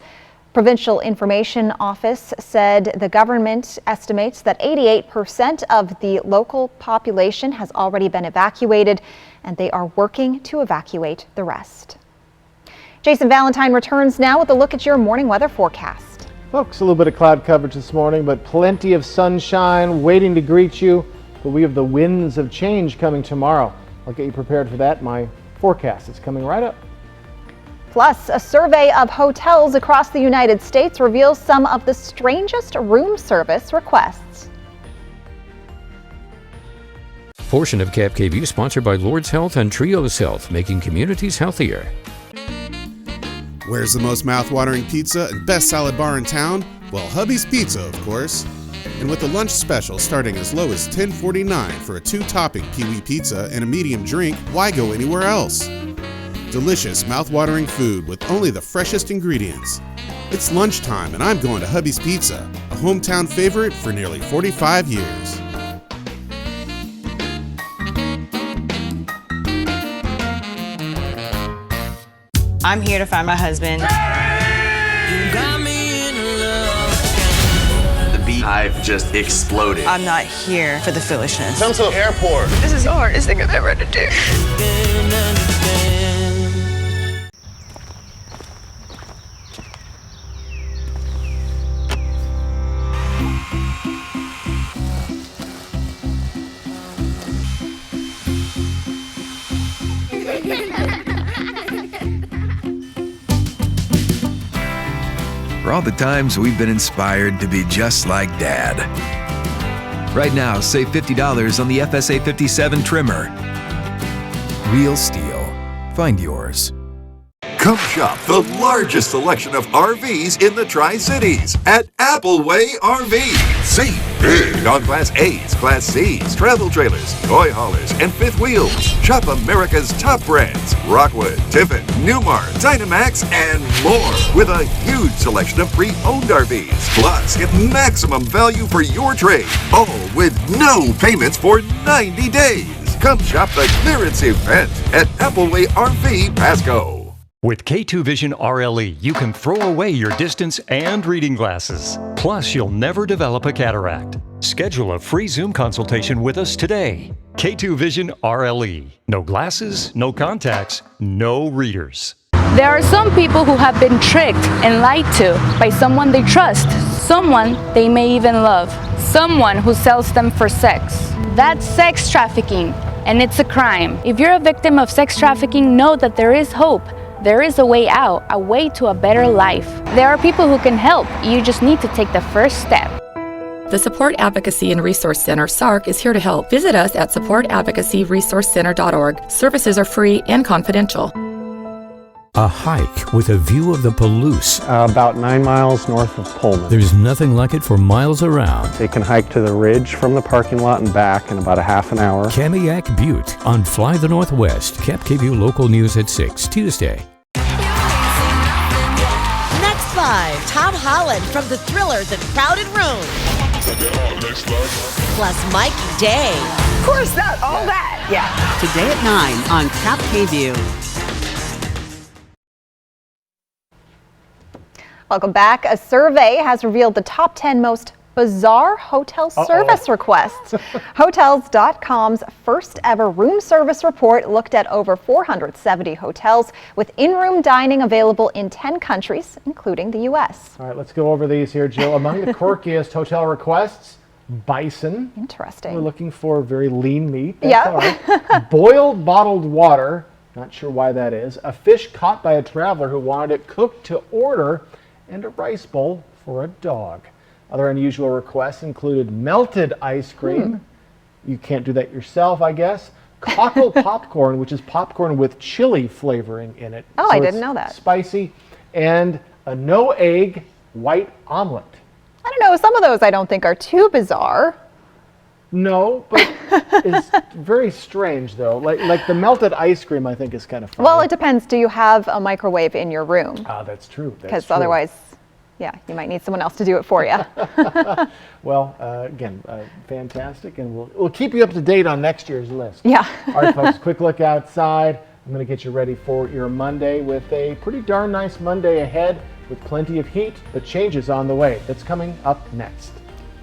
Provincial Information Office said the government estimates that 88% of the local population has already been evacuated, and they are working to evacuate the rest. Jason Valentine returns now with a look at your morning weather forecast. Folks, a little bit of cloud coverage this morning, but plenty of sunshine waiting to greet you. But we have the winds of change coming tomorrow. I'll get you prepared for that. My forecast is coming right up. Plus, a survey of hotels across the United States reveals some of the strangest room service requests. Portion of KFKV sponsored by Lord's Health and Trios Health, making communities healthier. Where's the most mouth-watering pizza and best salad bar in town? Well, Hubby's Pizza, of course. And with the lunch special starting as low as $10.49 for a 2-topping Pee-wee pizza and a medium drink, why go anywhere else? Delicious, mouth-watering food with only the freshest ingredients. It's lunchtime and I'm going to Hubby's Pizza, a hometown favorite for nearly 45 years. I'm here to find my husband. The beach I've just exploded. I'm not here for the foolishness. Come to the airport. This is the hardest thing I've ever had to do. For all the times we've been inspired to be just like Dad. Right now, save $50 on the FSA 57 trimmer. Real STIHL. Find yours. Come shop the largest selection of RVs in the Tri-Cities at Appleway RV. Save big on Class A's, Class C's, travel trailers, toy haulers, and fifth wheels. Shop America's top brands, Rockwood, Tiffin, Newmar, Dynamax, and more, with a huge selection of pre-owned RVs. Plus, get maximum value for your trade, all with no payments for 90 days. Come shop the clearance event at Appleway RV Pasco. With K2 Vision RLE, you can throw away your distance and reading glasses. Plus, you'll never develop a cataract. Schedule a free Zoom consultation with us today. K2 Vision RLE. No glasses, no contacts, no readers. There are some people who have been tricked and lied to by someone they trust, someone they may even love, someone who sells them for sex. That's sex trafficking, and it's a crime. If you're a victim of sex trafficking, know that there is hope. There is a way out, a way to a better life. There are people who can help. You just need to take the first step. The Support Advocacy and Resource Center, SARC, is here to help. Visit us at supportadvocacyresourcecenter.org. Services are free and confidential. A hike with a view of the Palouse. About 9 miles north of Pullman. There's nothing like it for miles around. They can hike to the ridge from the parking lot and back in about a half an hour. Kamiak Butte on Fly the Northwest. KapKV Local News at 6, Tuesday. Next Live, Tom Holland from the thriller The Crowded Room. Plus Mikey Day. Of course, that, all that. Yeah. Today at 9 on KapKV. Welcome back. A survey has revealed the top 10 most bizarre hotel service requests. Hotels.com's first ever room service report looked at over 470 hotels with in-room dining available in 10 countries, including the U.S. All right, let's go over these here, Jill. Among the quirkiest hotel requests, bison. Interesting. We're looking for very lean meat. That's all right. Boiled bottled water. Not sure why that is. A fish caught by a traveler who wanted it cooked to order, and a rice bowl for a dog. Other unusual requests included melted ice cream. You can't do that yourself, I guess. Cockle popcorn, which is popcorn with chili flavoring in it. Oh, I didn't know that. Spicy. And a no-egg white omelet. I don't know, some of those I don't think are too bizarre. No, but it's very strange though. Like the melted ice cream, I think is kind of funny. Well, it depends. Do you have a microwave in your room? Ah, that's true. Because otherwise, yeah, you might need someone else to do it for you. Well, again, fantastic, and we'll keep you up to date on next year's list. Yeah. All right, folks, quick look outside. I'm going to get you ready for your Monday with a pretty darn nice Monday ahead with plenty of heat, but changes on the way. That's coming up next.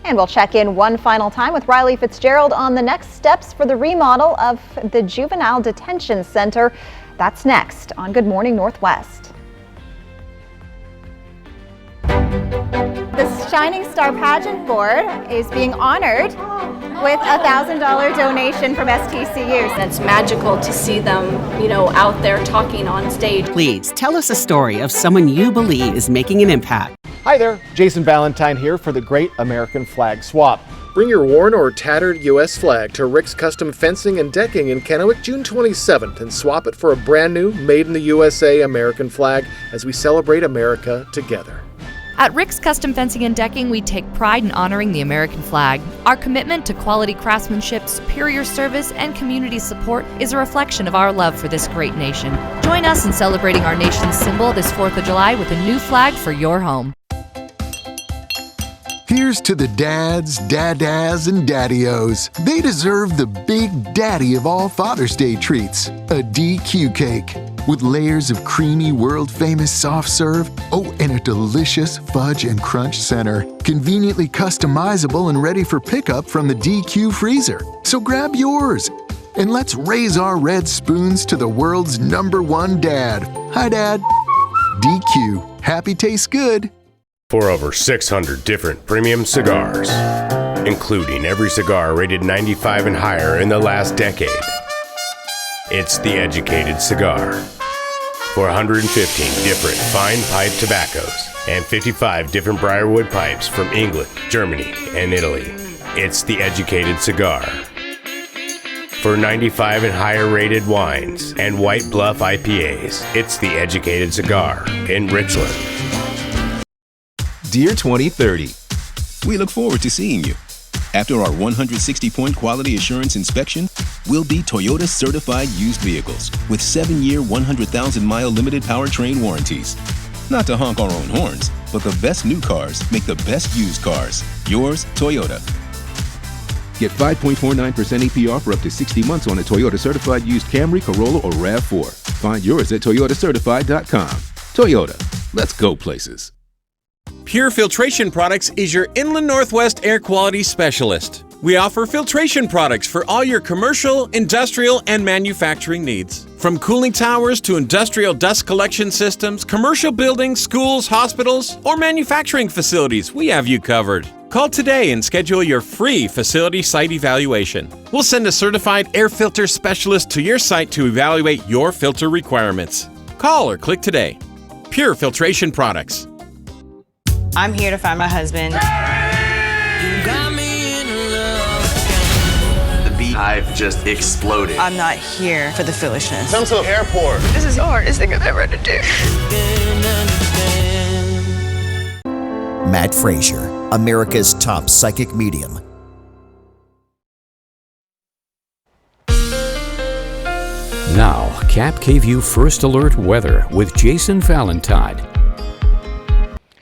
And we'll check in one final time with Riley Fitzgerald on the next steps for the remodel of the Juvenile Detention Center. That's next on Good Morning Northwest. The Shining Star Pageant Board is being honored with a $1,000 donation from STCU. It's magical to see them, out there talking on stage. Please tell us a story of someone you believe is making an impact. Hi there, Jason Valentine here for the Great American Flag Swap. Bring your worn or tattered U.S. flag to Rick's Custom Fencing and Decking in Kennewick June 27th and swap it for a brand new Made in the USA American flag as we celebrate America together. At Rick's Custom Fencing and Decking, we take pride in honoring the American flag. Our commitment to quality craftsmanship, superior service, and community support is a reflection of our love for this great nation. Join us in celebrating our nation's symbol this 4th of July with a new flag for your home. Here's to the dads, dadas, and daddy-os. They deserve the big daddy of all Father's Day treats, a DQ cake. with layers of creamy, world-famous soft serve, and a delicious fudge and crunch center. Conveniently customizable and ready for pickup from the DQ freezer. So grab yours. And let's raise our red spoons to the world's #1 dad. Hi, Dad. DQ. Happy tastes good. For over 600 different premium cigars, including every cigar rated 95 and higher in the last decade. It's The Educated Cigar. For 115 different fine pipe tobaccos and 55 different Briarwood pipes from England, Germany, and Italy. It's The Educated Cigar. For 95 and higher rated wines and White Bluff IPAs, it's The Educated Cigar in Richland. Dear 2030, we look forward to seeing you. After our 160-point quality assurance inspection, we'll be Toyota certified used vehicles with 7-year, 100,000-mile limited powertrain warranties. Not to honk our own horns, but the best new cars make the best used cars. Yours, Toyota. Get 5.49% APR for up to 60 months on a Toyota certified used Camry, Corolla, or RAV4. Find yours at toyotacertified.com. Toyota, let's go places. Pure Filtration Products is your Inland Northwest air quality specialist. We offer filtration products for all your commercial, industrial, and manufacturing needs. From cooling towers to industrial dust collection systems, commercial buildings, schools, hospitals, or manufacturing facilities, we have you covered. Call today and schedule your free facility site evaluation. We'll send a certified air filter specialist to your site to evaluate your filter requirements. Call or click today. Pure Filtration Products. I'm here to find my husband. The beehive just exploded. I'm not here for the foolishness. Come to the airport. This is the hardest thing I've ever had to do. Matt Frazier, America's top psychic medium. Now, Cap KVU First Alert weather with Jason Valentine.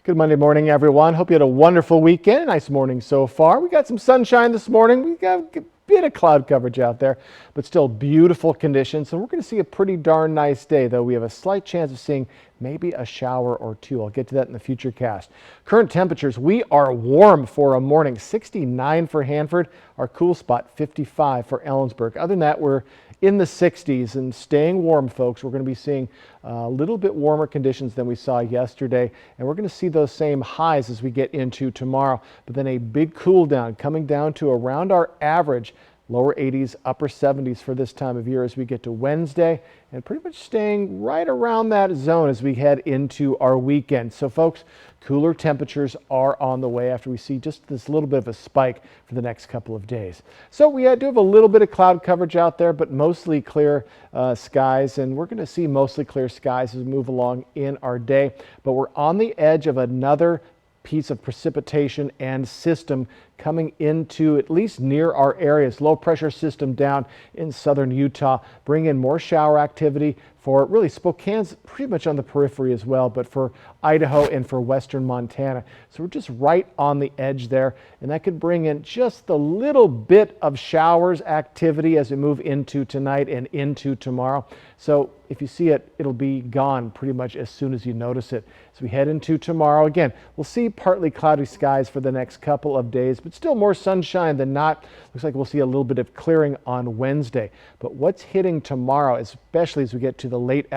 Good Monday morning, everyone. Hope you had a wonderful weekend. Nice morning so far. We got some sunshine this morning. We got a bit of cloud coverage out there, but still beautiful conditions. So we're going to see a pretty darn nice day, though we have a slight chance of seeing maybe a shower or two. I'll get to that in the future cast. Current temperatures, we are warm for a morning. 69 for Hanford. Our cool spot, 55 for Ellensburg. Other than that, we're in the 60s and staying warm, folks. We're going to be seeing a little bit warmer conditions than we saw yesterday, and we're going to see those same highs as we get into tomorrow, but then a big cool down coming down to around our average, lower 80s, upper 70s for this time of year as we get to Wednesday, and pretty much staying right around that zone as we head into our weekend. So folks, cooler temperatures are on the way after we see just this little bit of a spike for the next couple of days. So we do have a little bit of cloud coverage out there, but mostly clear skies, and we're going to see mostly clear skies as we move along in our day. But we're on the edge of another piece of precipitation and system coming into at least near our areas. Low pressure system down in southern Utah, bring in more shower activity for really Spokane's pretty much on the periphery as well, but for Idaho and for western Montana. So we're just right on the edge there, and that could bring in just a little bit of showers activity as we move into tonight and into tomorrow. So if you see it, it'll be gone pretty much as soon as you notice it. As we head into tomorrow, again, we'll see partly cloudy skies for the next couple of days, but still more sunshine than not. Looks like we'll see a little bit of clearing on Wednesday. But what's hitting tomorrow, especially as we get to the late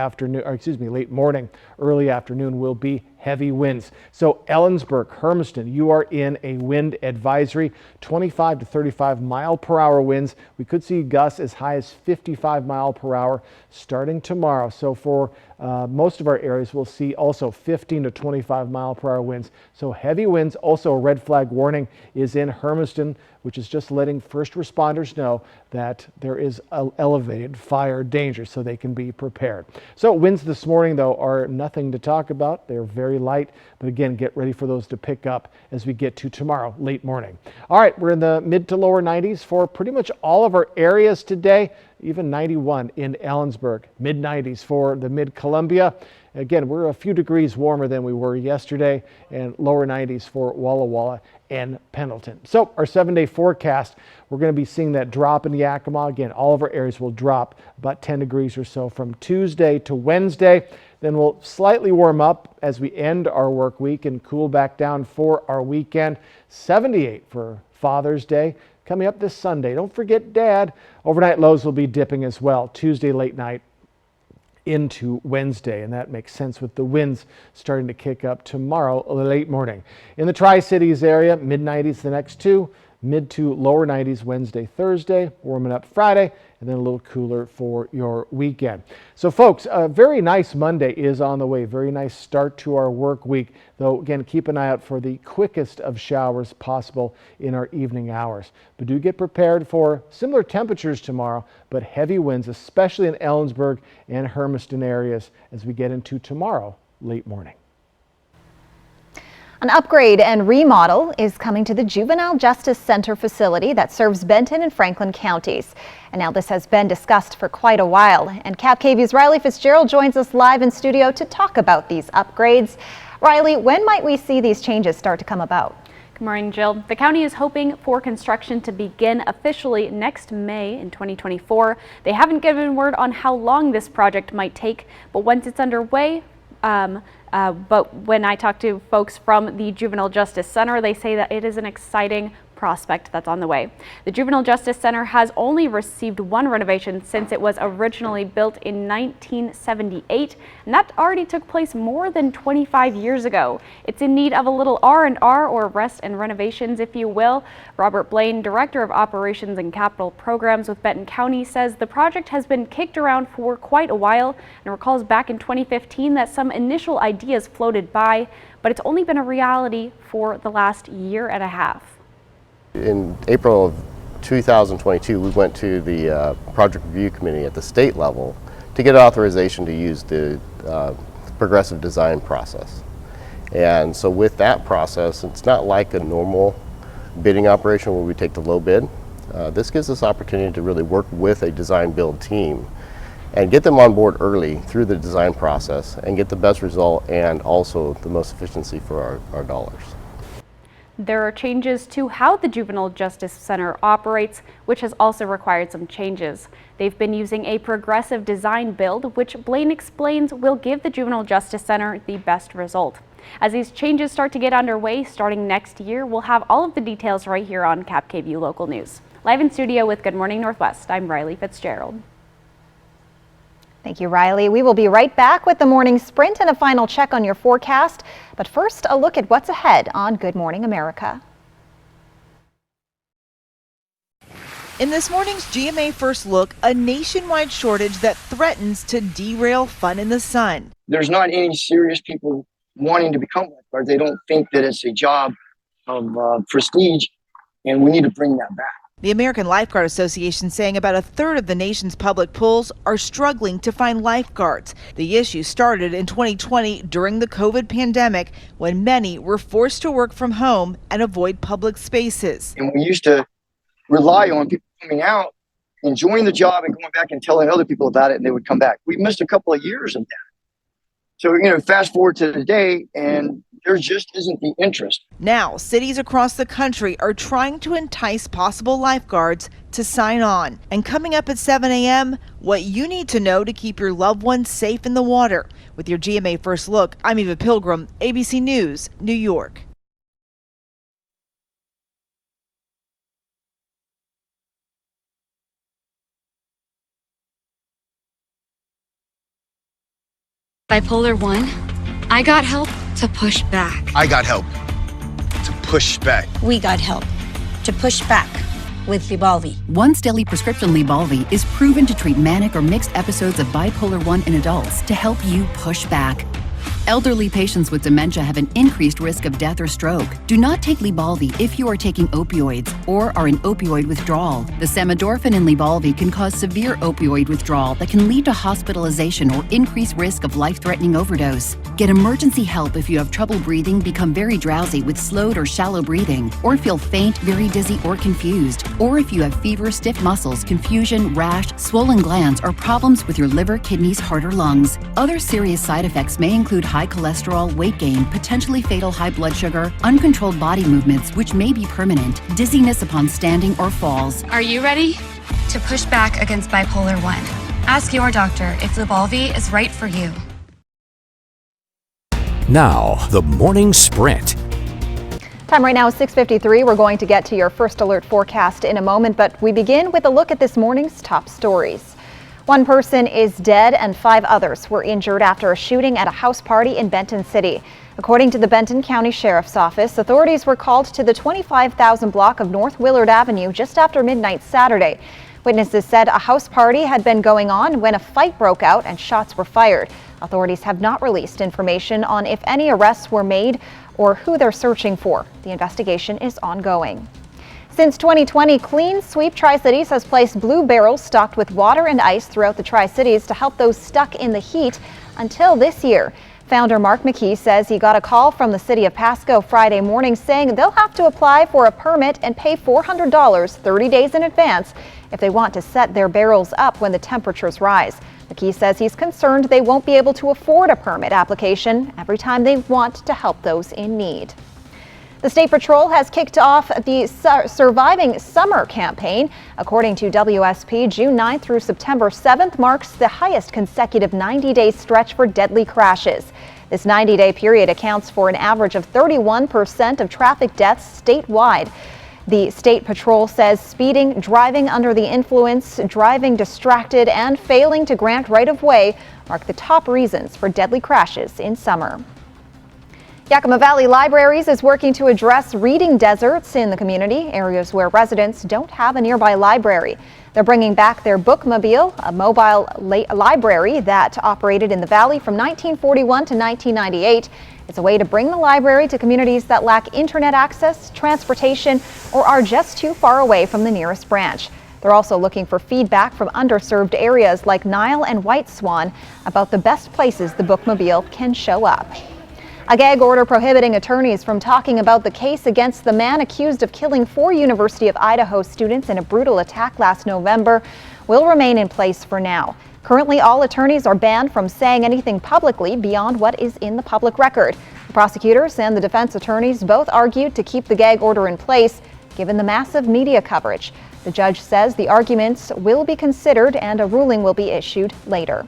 morning, early afternoon, will be heavy winds. So Ellensburg, Hermiston, you are in a wind advisory, 25 to 35 mile per hour winds. We could see gusts as high as 55 mile per hour starting tomorrow. So for most of our areas, we'll see also 15 to 25 mile per hour winds. So heavy winds. Also a red flag warning is in Hermiston, which is just letting first responders know that there is elevated fire danger so they can be prepared. So winds this morning, though, are nothing to talk about. They're very light, but again, get ready for those to pick up as we get to tomorrow, late morning. All right, we're in the mid to lower 90s for pretty much all of our areas today. even 91 in Ellensburg, mid-90s for the Mid-Columbia. Again, we're a few degrees warmer than we were yesterday, and lower 90s for Walla Walla and Pendleton. So our 7-day forecast, we're going to be seeing that drop in Yakima. Again, all of our areas will drop about 10 degrees or so from Tuesday to Wednesday. Then we'll slightly warm up as we end our work week and cool back down for our weekend. 78 for Father's Day coming up this Sunday. Don't forget Dad. Overnight lows will be dipping as well. Tuesday late night into Wednesday, and that makes sense with the winds starting to kick up tomorrow late morning. In the Tri-Cities area, mid-90s the next two, mid to lower 90s Wednesday, Thursday, warming up Friday, and then a little cooler for your weekend. So folks, a very nice Monday is on the way. Very nice start to our work week, though again, keep an eye out for the quickest of showers possible in our evening hours. But do get prepared for similar temperatures tomorrow, but heavy winds, especially in Ellensburg and Hermiston areas as we get into tomorrow late morning. An upgrade and remodel is coming to the Juvenile Justice Center facility that serves Benton and Franklin counties. And now this has been discussed for quite a while. And Cap KVU's Riley Fitzgerald joins us live in studio to talk about these upgrades. Riley, when might we see these changes start to come about? Good morning, Jill. The county is hoping for construction to begin officially next May in 2024. They haven't given word on how long this project might take, but once it's underway, but when I talk to folks from the Juvenile Justice Center, they say that it is an exciting prospect that's on the way. The Juvenile Justice Center has only received one renovation since it was originally built in 1978, and that already took place more than 25 years ago. It's in need of a little R&R, or rest and renovations, if you will. Robert Blaine, Director of Operations and Capital Programs with Benton County, says the project has been kicked around for quite a while and recalls back in 2015 that some initial ideas floated by, but it's only been a reality for the last year and a half. In April of 2022, we went to the project review committee at the state level to get authorization to use the progressive design process. And so with that process, it's not like a normal bidding operation where we take the low bid. This gives us opportunity to really work with a design build team and get them on board early through the design process and get the best result and also the most efficiency for our dollars. There are changes to how the Juvenile Justice Center operates, which has also required some changes. They've been using a progressive design build, which Blaine explains will give the Juvenile Justice Center the best result. As these changes start to get underway starting next year, we'll have all of the details right here on Cap KVU Local News. Live in studio with Good Morning Northwest, I'm Riley Fitzgerald. Thank you, Riley. We will be right back with the morning sprint and a final check on your forecast. But first, a look at what's ahead on Good Morning America. In this morning's GMA First Look, a nationwide shortage that threatens to derail fun in the sun. There's not any serious people wanting to become lifeguards. They don't think that it's a job of prestige, and we need to bring that back. The American Lifeguard Association saying about a third of the nation's public pools are struggling to find lifeguards. The issue started in 2020 during the COVID pandemic, when many were forced to work from home and avoid public spaces. And we used to rely on people coming out, enjoying the job and going back and telling other people about it, and they would come back. We missed a couple of years of that. So, fast forward to today, and there just isn't the interest. Now, cities across the country are trying to entice possible lifeguards to sign on. And coming up at 7 a.m., what you need to know to keep your loved ones safe in the water. With your GMA First Look, I'm Eva Pilgrim, ABC News, New York. Bipolar 1, I got help to push back. I got help to push back. We got help to push back with Lybalvi. Once daily prescription Lybalvi is proven to treat manic or mixed episodes of bipolar 1 in adults to help you push back. Elderly patients with dementia have an increased risk of death or stroke. Do not take Lybalvi if you are taking opioids or are in opioid withdrawal. The samidorphan in Lybalvi can cause severe opioid withdrawal that can lead to hospitalization or increased risk of life-threatening overdose. Get emergency help if you have trouble breathing, become very drowsy with slowed or shallow breathing, or feel faint, very dizzy, or confused, or if you have fever, stiff muscles, confusion, rash, swollen glands, or problems with your liver, kidneys, heart, or lungs. Other serious side effects may include high cholesterol, weight gain, potentially fatal high blood sugar, uncontrolled body movements, which may be permanent, dizziness upon standing or falls. Are you ready to push back against bipolar 1? Ask your doctor if Lybalvi is right for you. Now, the morning sprint. Time right now is 6:53. We're going to get to your first alert forecast in a moment, but we begin with a look at this morning's top stories. One person is dead and 5 others were injured after a shooting at a house party in Benton City. According to the Benton County Sheriff's Office, authorities were called to the 25,000 block of North Willard Avenue just after midnight Saturday. Witnesses said a house party had been going on when a fight broke out and shots were fired. Authorities have not released information on if any arrests were made or who they're searching for. The investigation is ongoing. Since 2020, Clean Sweep Tri-Cities has placed blue barrels stocked with water and ice throughout the Tri-Cities to help those stuck in the heat until this year. Founder Mark McKee says he got a call from the city of Pasco Friday morning saying they'll have to apply for a permit and pay $400 30 days in advance if they want to set their barrels up when the temperatures rise. McKee says he's concerned they won't be able to afford a permit application every time they want to help those in need. The State Patrol has kicked off the Surviving Summer campaign. According to WSP, June 9th through September 7th marks the highest consecutive 90-day stretch for deadly crashes. This 90-day period accounts for an average of 31% of traffic deaths statewide. The State Patrol says speeding, driving under the influence, driving distracted, and failing to grant right-of-way mark the top reasons for deadly crashes in summer. Yakima Valley Libraries is working to address reading deserts in the community, areas where residents don't have a nearby library. They're bringing back their Bookmobile, a mobile library that operated in the valley from 1941 to 1998. It's a way to bring the library to communities that lack internet access, transportation, or are just too far away from the nearest branch. They're also looking for feedback from underserved areas like Nile and White Swan about the best places the Bookmobile can show up. A gag order prohibiting attorneys from talking about the case against the man accused of killing 4 University of Idaho students in a brutal attack last November will remain in place for now. Currently, all attorneys are banned from saying anything publicly beyond what is in the public record. The prosecutors and the defense attorneys both argued to keep the gag order in place, given the massive media coverage. The judge says the arguments will be considered and a ruling will be issued later.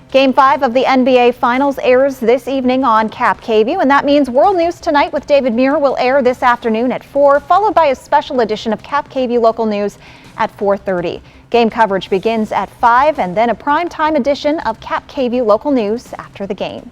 Game 5 of the NBA Finals airs this evening on Cap KVUE, and that means World News Tonight with David Muir will air this afternoon at 4, followed by a special edition of Cap KVUE Local News at 4:30. Game coverage begins at 5, and then a primetime edition of Cap KVUE Local News after the game.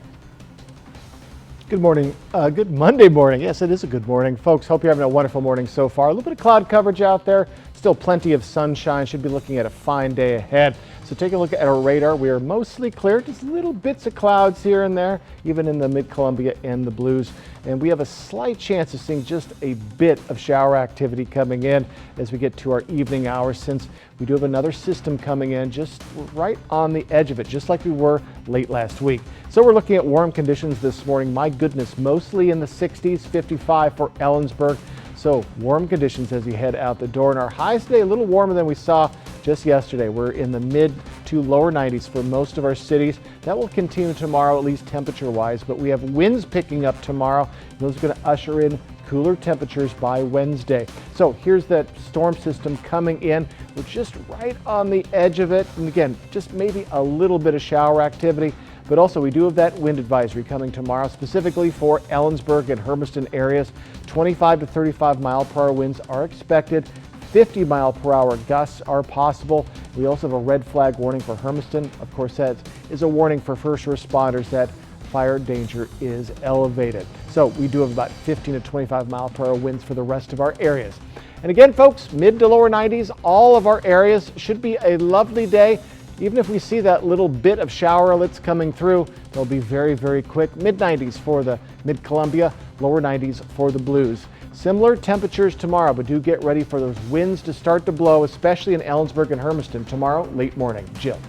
Good morning. Good Monday morning. Yes, it is a good morning. Folks, hope you're having a wonderful morning so far. A little bit of cloud coverage out there. Still plenty of sunshine. Should be looking at a fine day ahead. So take a look at our radar. We are mostly clear. Just little bits of clouds here and there, even in the mid-Columbia and the Blues. And we have a slight chance of seeing just a bit of shower activity coming in as we get to our evening hours, since we do have another system coming in just right on the edge of it, just like we were late last week. So we're looking at warm conditions this morning. My goodness, mostly in the 60s, 55 for Ellensburg. So warm conditions as you head out the door. And our highs today a little warmer than we saw just yesterday. We're in the mid to lower 90s for most of our cities. That will continue tomorrow, at least temperature-wise, but we have winds picking up tomorrow. Those are going to usher in cooler temperatures by Wednesday. So here's that storm system coming in. We're just right on the edge of it. And again, just maybe a little bit of shower activity. But also we do have that wind advisory coming tomorrow, specifically for Ellensburg and Hermiston areas. 25 to 35 mile per hour winds are expected. 50 mile per hour gusts are possible. We also have a red flag warning for Hermiston. Of course, that is a warning for first responders that fire danger is elevated. So we do have about 15 to 25 mile per hour winds for the rest of our areas. And again, folks, mid to lower 90s, all of our areas. Should be a lovely day. even if we see that little bit of showerlets coming through, they'll be very, very quick. Mid-90s for the Mid-Columbia, lower 90s for the Blues. Similar temperatures tomorrow, but do get ready for those winds to start to blow, especially in Ellensburg and Hermiston tomorrow, late morning. Jill.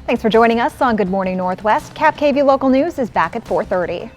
Thanks for joining us on Good Morning Northwest. Cap KVU Local News is back at 4:30.